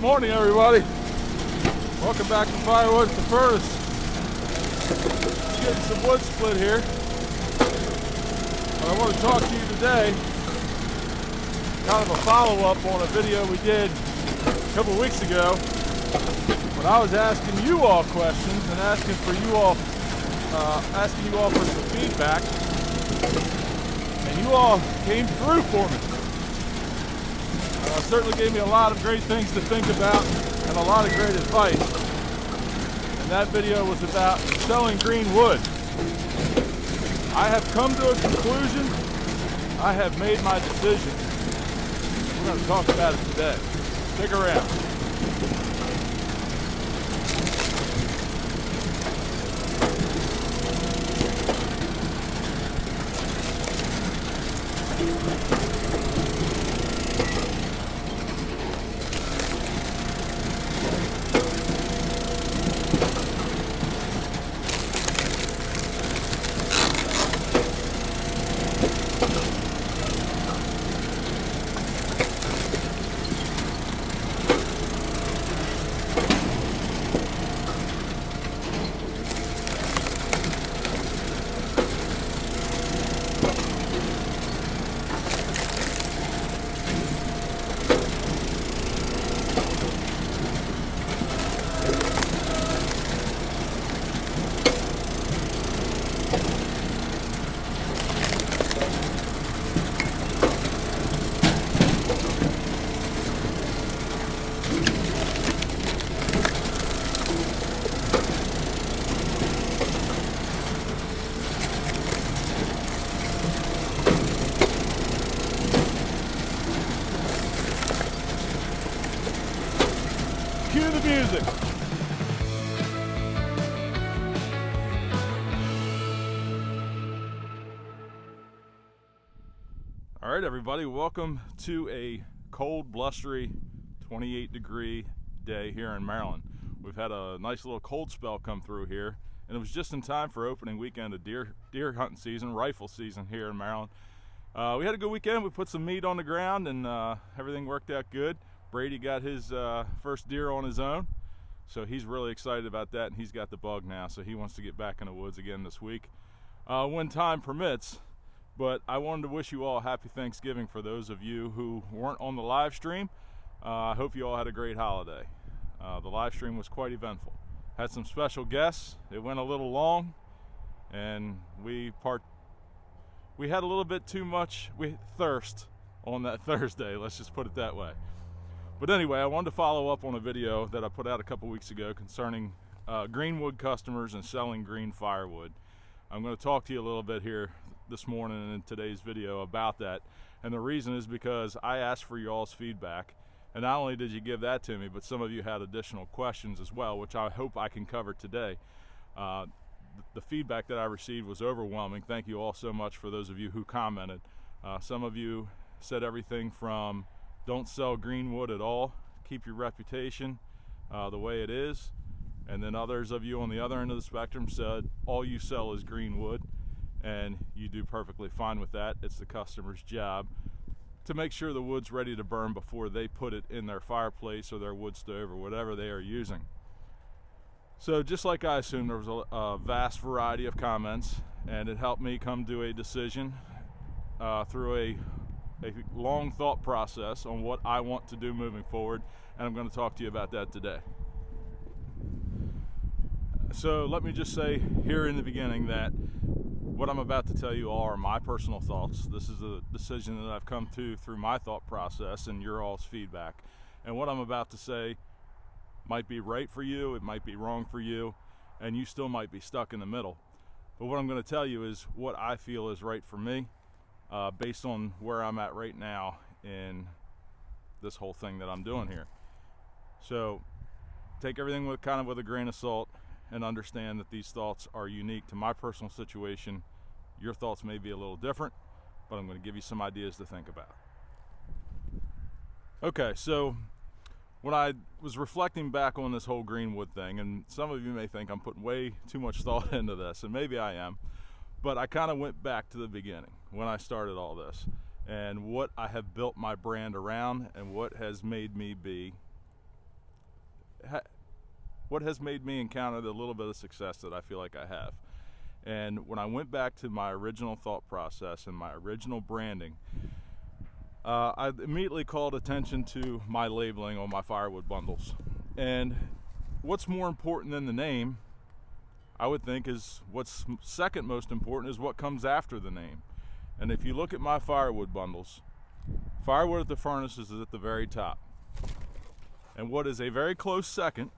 morning, everybody. Welcome back to Firewood at the furnace. Just getting some wood split here. But I want to talk to you today, kind of a follow-up on a video we did a couple of weeks ago when I was asking you all questions and asking you all for some feedback, and you all came through for me. Certainly gave me a lot of great things to think about and a lot of great advice. And that video was about selling green wood. I have come to a conclusion. I have made my decision. We're going to talk about it today. Stick around. Cue the music. All right, everybody, welcome to a cold, blustery 28-degree day here in Maryland. We've had a nice little cold spell come through here, and it was just in time for opening weekend of deer hunting season, rifle season here in Maryland. We had a good weekend. We put some meat on the ground, and everything worked out good. Brady got his first deer on his own, so he's really excited about that, and he's got the bug now, so he wants to get back in the woods again this week when time permits. But I wanted to wish you all a happy Thanksgiving for those of you who weren't on the live stream. I hope you all had a great holiday. The live stream was quite eventful. Had some special guests. It went a little long, and we had a little bit too much thirst on that Thursday, let's just put it that way. But anyway, I wanted to follow up on a video that I put out a couple weeks ago concerning green wood customers and selling green firewood. I'm going to talk to you a little bit here this morning in today's video about that. And the reason is because I asked for y'all's feedback. And not only did you give that to me, but some of you had additional questions as well, which I hope I can cover today. The feedback that I received was overwhelming. Thank you all so much for those of you who commented. Some of you said everything from don't sell green wood at all, keep your reputation the way it is. And then others of you on the other end of the spectrum said all you sell is green wood, and you do perfectly fine with that. It's the customer's job to make sure the wood's ready to burn before they put it in their fireplace or their wood stove or whatever they are using. So just like I assumed, there was a vast variety of comments, and it helped me come to a decision through a long thought process on what I want to do moving forward, and I'm going to talk to you about that today. So let me just say here in the beginning that what I'm about to tell you all are my personal thoughts. This is a decision that I've come to through my thought process and your all's feedback. And what I'm about to say might be right for you, it might be wrong for you, and you still might be stuck in the middle. But what I'm going to tell you is what I feel is right for me, based on where I'm at right now in this whole thing that I'm doing here. So take everything with a grain of salt, and understand that these thoughts are unique to my personal situation. Your thoughts may be a little different, but I'm going to give you some ideas to think about. Okay, so when I was reflecting back on this whole greenwood thing, and some of you may think I'm putting way too much thought into this, and maybe I am, but I kind of went back to the beginning when I started all this and what I have built my brand around and what has made me be what has made me encounter the little bit of success that I feel like I have. And when I went back to my original thought process and my original branding, I immediately called attention to my labeling on my Firewood bundles. And what's more important than the name, I would think, is what's second most important is what comes after the name. And if you look at my Firewood bundles, Firewood at the Furnace is at the very top. And what is a very close second,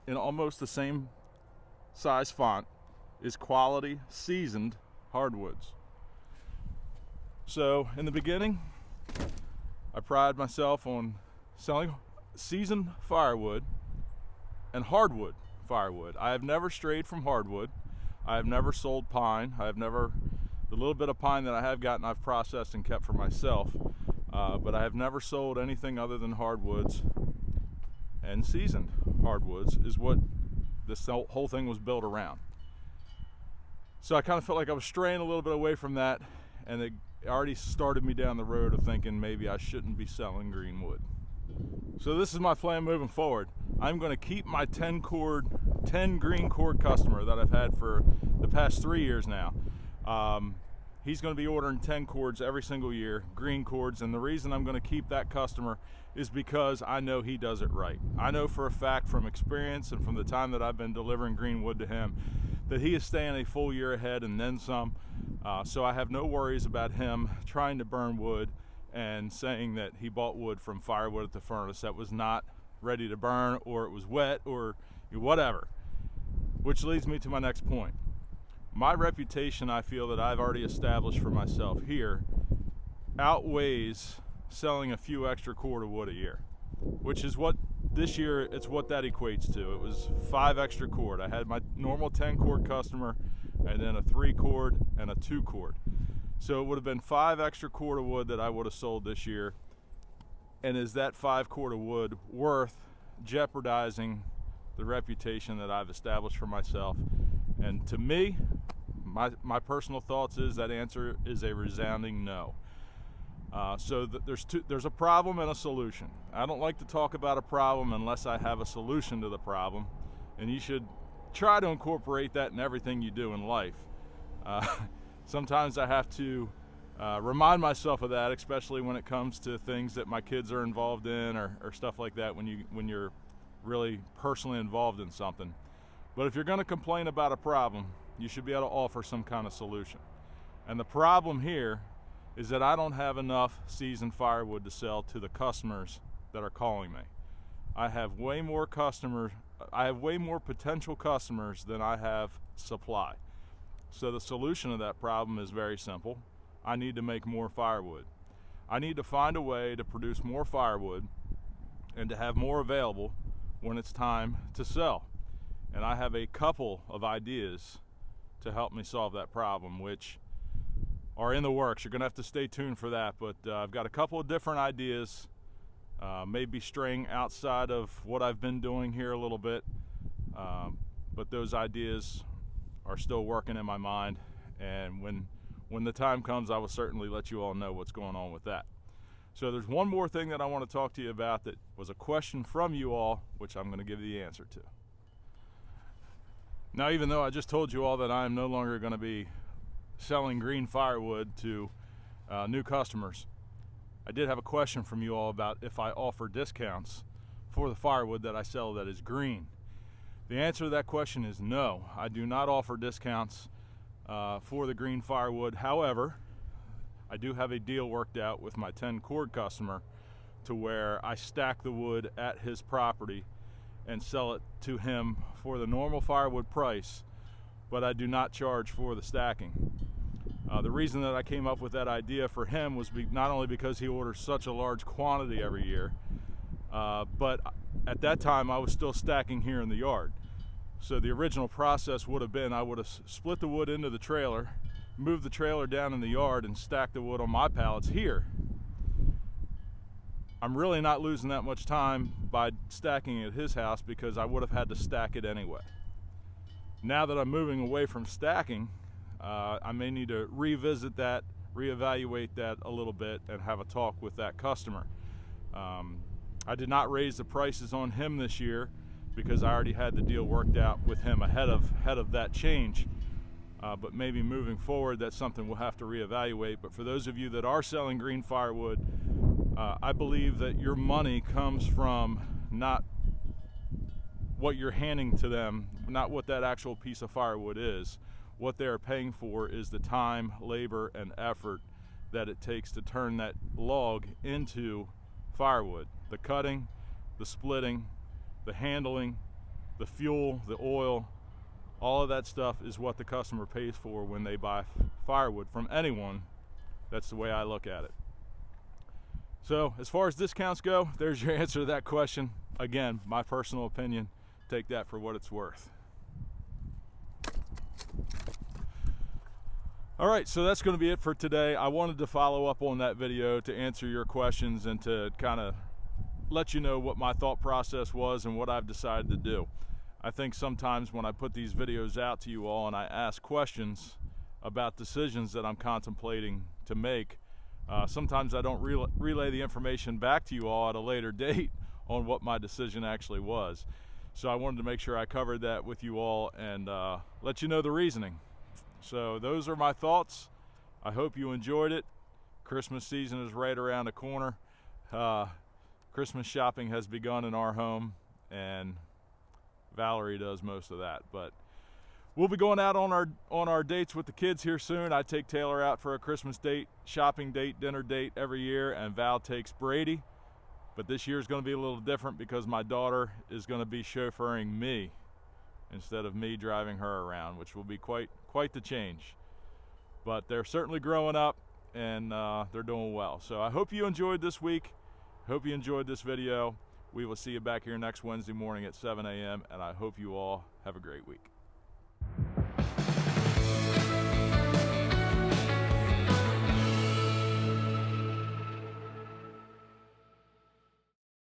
in almost the same size font, is quality seasoned hardwoods. So in the beginning, I pride myself on selling seasoned firewood and hardwood firewood. I have never strayed from hardwood. I have never sold pine. The little bit of pine that I have gotten, I've processed and kept for myself. But I have never sold anything other than hardwoods, and seasoned hardwoods is what this whole thing was built around. So I kind of felt like I was straying a little bit away from that, and it already started me down the road of thinking maybe I shouldn't be selling green wood. So this is my plan moving forward. I'm going to keep my 10 green cord customer that I've had for the past 3 years now. He's going to be ordering 10 cords every single year, green cords, and the reason I'm going to keep that customer is because I know he does it right. I know for a fact from experience and from the time that I've been delivering green wood to him that he is staying a full year ahead and then some. So I have no worries about him trying to burn wood and saying that he bought wood from Firewood at the Furnace that was not ready to burn, or it was wet, or whatever. Which leads me to my next point. My reputation, I feel that I've already established for myself here, outweighs selling a few extra cord of wood a year, which is what this year, it's what that equates to. It was 5 extra cord. I had my normal 10 cord customer, and then a 3 cord and a 2 cord. So it would have been 5 extra cord of wood that I would have sold this year. And is that 5 cord of wood worth jeopardizing the reputation that I've established for myself? And to me, my personal thoughts is that answer is a resounding no. There's a problem and a solution. I don't like to talk about a problem unless I have a solution to the problem, and you should try to incorporate that in everything you do in life. Sometimes I have to remind myself of that, especially when it comes to things that my kids are involved in, or stuff like that, when you're really personally involved in something. But if you're going to complain about a problem, you should be able to offer some kind of solution. And the problem here is that I don't have enough seasoned firewood to sell to the customers that are calling me. I have way more potential customers than I have supply. So the solution to that problem is very simple. I need to make more firewood. I need to find a way to produce more firewood and to have more available when it's time to sell. And I have a couple of ideas to help me solve that problem, which are in the works. You're going to have to stay tuned for that, but I've got a couple of different ideas, maybe straying outside of what I've been doing here a little bit, but those ideas are still working in my mind, and when the time comes, I will certainly let you all know what's going on with that. So there's one more thing that I want to talk to you about that was a question from you all, which I'm going to give you the answer to. Now, even though I just told you all that I'm no longer going to be selling green firewood to new customers, I did have a question from you all about if I offer discounts for the firewood that I sell that is green. The answer to that question is no. I do not offer discounts for the green firewood. However, I do have a deal worked out with my 10 cord customer to where I stack the wood at his property and sell it to him for the normal firewood price, but I do not charge for the stacking. The reason that I came up with that idea for him was not only because he orders such a large quantity every year, but at that time I was still stacking here in the yard. So the original process would have been I would have split the wood into the trailer, moved the trailer down in the yard, and stacked the wood on my pallets here. I'm really not losing that much time by stacking it at his house because I would have had to stack it anyway. Now that I'm moving away from stacking, I may need to revisit that, reevaluate that a little bit, and have a talk with that customer. I did not raise the prices on him this year because I already had the deal worked out with him ahead of that change. But maybe moving forward, that's something we'll have to reevaluate. But for those of you that are selling green firewood, I believe that your money comes from not what you're handing to them, not what that actual piece of firewood is. What they're paying for is the time, labor, and effort that it takes to turn that log into firewood. The cutting, the splitting, the handling, the fuel, the oil, all of that stuff is what the customer pays for when they buy firewood from anyone. That's the way I look at it. So as far as discounts go, there's your answer to that question. Again, my personal opinion, take that for what it's worth. All right, so that's going to be it for today. I wanted to follow up on that video to answer your questions and to kind of let you know what my thought process was and what I've decided to do. I think sometimes when I put these videos out to you all and I ask questions about decisions that I'm contemplating to make, sometimes I don't relay the information back to you all at a later date on what my decision actually was. So I wanted to make sure I covered that with you all and let you know the reasoning. So those are my thoughts. I hope you enjoyed it. Christmas season is right around the corner. Christmas shopping has begun in our home, and Valerie does most of that. But we'll be going out on our dates with the kids here soon. I take Taylor out for a Christmas date, shopping date, dinner date every year, and Val takes Brady. But this year is going to be a little different because my daughter is going to be chauffeuring me instead of me driving her around, which will be quite the change. But they're certainly growing up, and they're doing well. So I hope you enjoyed this week. Hope you enjoyed this video. We will see you back here next Wednesday morning at 7 a.m. and I hope you all have a great week.